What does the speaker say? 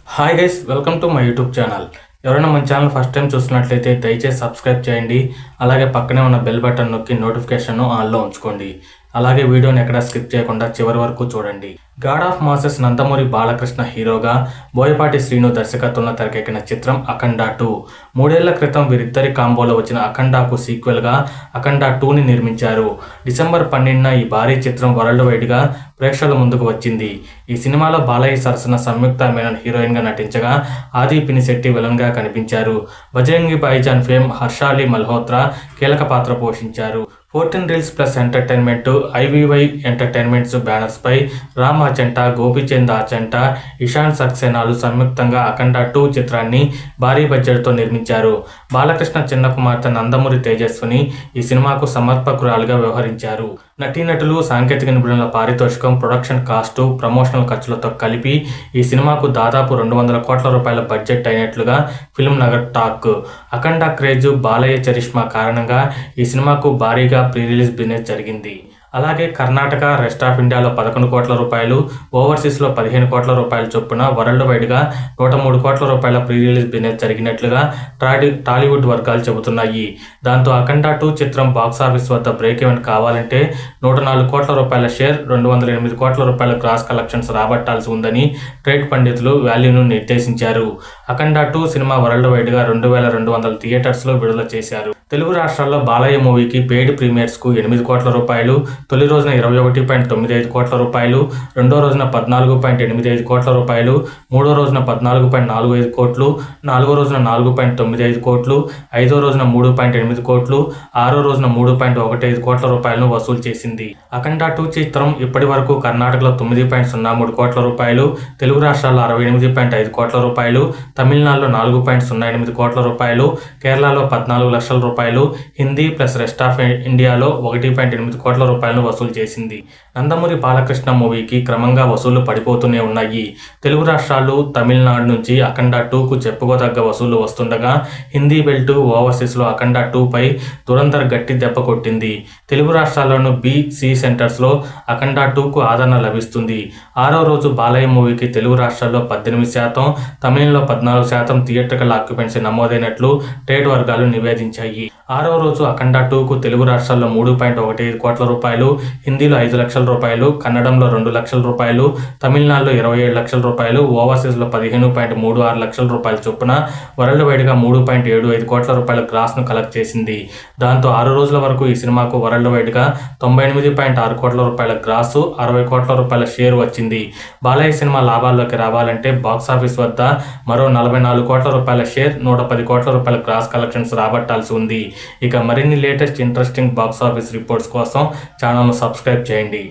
Hi guys, welcome to my YouTube channel. ఎవరైనా మన channel first time చూస్తున్నట్లయితే దయచేసి సబ్స్క్రైబ్ చేయండి. అలాగే పక్కనే ఉన్న బెల్ బటన్ నొక్కి నోటిఫికేషన్ ఆన్లో ఉంచుకోండి. అలాగే వీడియోని ఎక్కడా స్కిప్ చేయకుండా చివరి వరకు చూడండి. God of masses Nandamuri Balakrishna హీరోగా, బోయపాటి శ్రీను దర్శకత్వంలో తెరకెక్కిన చిత్రం అఖండ 2. 3 ఏళ్ల క్రితం వీరిద్దరి కాంబోలో వచ్చిన అఖండాకు సీక్వెల్గా అఖండ 2ని నిర్మించారు. డిసెంబర్ 12న ఈ భారీ చిత్రం వరల్డ్ వైడ్గా ప్రేక్షకుల ముందుకు వచ్చింది. ఈ సినిమాలో బాలయ్య సరసన సంయుక్త మేనన్ హీరోయిన్గా నటించగా, ఆది పినిశెట్టి విలన్గా కనిపించారు. బజరంగి భాయిజాన్ ఫేమ్ హర్షాలి మల్హోత్రా కీలక పాత్ర పోషించారు. 14 reels plus entertainment, IVY entertainments banners పై రామ్ ఆచంట, గోపీచంద్ ఆచంట, ఇషాన్ సక్సేనాలు సంయుక్తంగా అఖండ 2 చిత్రాన్ని భారీ బడ్జెట్తో నిర్మించారు. బాలకృష్ణ చిన్న కుమార్తె నందమూరి తేజస్విని ఈ సినిమాకు సమర్పకురాలుగా వ్యవహరించారు. నటీనటులు, సాంకేతిక నిపుణుల పారితోషికం, ప్రొడక్షన్ కాస్టు, ప్రమోషనల్ ఖర్చులతో కలిపి ఈ సినిమాకు దాదాపు 200 కోట్ల రూపాయల బడ్జెట్ అయినట్లుగా ఫిల్మ్ నగర్ టాక్. అఖండ క్రేజ్, బాలయ్య చరిష్మా కారణంగా ఈ సినిమాకు భారీగా ప్రీ రిలీజ్ బిజినెస్ జరిగింది. అలాగే కర్ణాటక, రెస్ట్ ఆఫ్ ఇండియాలో 11 కోట్ల రూపాయలు, ఓవర్సీస్లో 15 కోట్ల రూపాయల చొప్పున వరల్డ్ వైడ్గా 103 కోట్ల రూపాయల ప్రీ రిలీజ్ బిజినెస్ జరిగినట్లుగా టాలీవుడ్ వర్గాలు చెబుతున్నాయి. దాంతో అఖండ 2 చిత్రం బాక్సాఫీస్ వద్ద బ్రేక్ ఈవెన్ కావాలంటే 104 కోట్ల రూపాయల షేర్, 208 కోట్ల రూపాయల గ్రాస్ కలెక్షన్స్ రాబట్టాల్సి ఉందని ట్రేడ్ పండితులు వాల్యూను నిర్దేశించారు. అఖండ 2 సినిమా వరల్డ్ వైడ్గా 2200 థియేటర్స్లో విడుదల చేశారు. తెలుగు రాష్ట్రాల్లో బాలయ్య మూవీకి పెయిడ్ ప్రీమియర్స్కు 8 కోట్ల రూపాయలు, తొలి రోజున 21.95 కోట్ల రూపాయలు, రెండో రోజున 14.85 కోట్ల రూపాయలు, మూడో రోజున 14.45 కోట్లు, నాలుగో రోజున 4.95 కోట్లు, ఐదో రోజున 3.8 కోట్లు, ఆరో రోజున 3.15 కోట్ల రూపాయలను వసూలు చేసింది. అఖండ 2 చిత్రం ఇప్పటి వరకు కర్ణాటకలో 9.03 కోట్ల రూపాయలు, తెలుగు రాష్ట్రాల్లో 68.5 కోట్ల రూపాయలు, తమిళనాడులో 4.08 కోట్ల రూపాయలు, కేరళలో 14 లక్షల రూపాయలు, హిందీ ప్లస్ రెస్ట్ ఆఫ్ ఇండియాలో 1.8 కోట్ల రూపాయలను వసూలు చేసింది. నందమూరి బాలకృష్ణ మూవీకి క్రమంగా వసూళ్లు పడిపోతూనే ఉన్నాయి. తెలుగు రాష్ట్రాలు, తమిళనాడు నుంచి అఖండ 2కు చెప్పుకోదగ్గ వసూళ్లు వస్తుండగా, హిందీ బెల్ట్, ఓవర్సీస్లో అఖండ 2 పై దురంధర్ గట్టి దెబ్బ కొట్టింది. తెలుగు రాష్ట్రాల్లోని బి-సి సెంటర్స్లో అఖండ 2కు ఆదరణ లభిస్తుంది. ఆరో రోజు బాలయ్య మూవీకి తెలుగు రాష్ట్రాల్లో 18%, తమిళంలో 14% థియేట్రికల్ ఆక్యుపెన్సీ నమోదైనట్లు ట్రేడ్ వర్గాలు నివేదించాయి. ఆరో రోజు అఖండ 2కు తెలుగు రాష్ట్రాల్లో 3.15 కోట్ల రూపాయలు, హిందీలో 5 లక్షల రూపాయలు, కన్నడంలో 2 లక్షల రూపాయలు, తమిళనాడులో 27 లక్షల రూపాయలు, ఓవర్సీస్లో 15.36 లక్షల రూపాయల చొప్పున వరల్డ్ వైడ్గా 3.75 కోట్ల రూపాయల గ్రాస్ను కలెక్ట్ చేసింది. దాంతో 6 రోజుల వరకు ఈ సినిమాకు వరల్డ్ వైడ్గా 98.6 కోట్ల రూపాయల గ్రాసు, 60 కోట్ల రూపాయల షేర్ వచ్చింది. బాలయ్య సినిమా లాభాల్లోకి రావాలంటే బాక్సాఫీస్ వద్ద మరో 44 కోట్ల రూపాయల షేర్, 110 కోట్ల రూపాయల గ్రాస్ కలెక్షన్స్ రాబట్టాల్సి ఉంది. ఇక మరిన్ని లేటెస్ట్ ఇంట్రెస్టింగ్ బాక్సాఫీస్ రిపోర్ట్స్ కోసం ఛానల్ను సబ్స్క్రైబ్ చేయండి.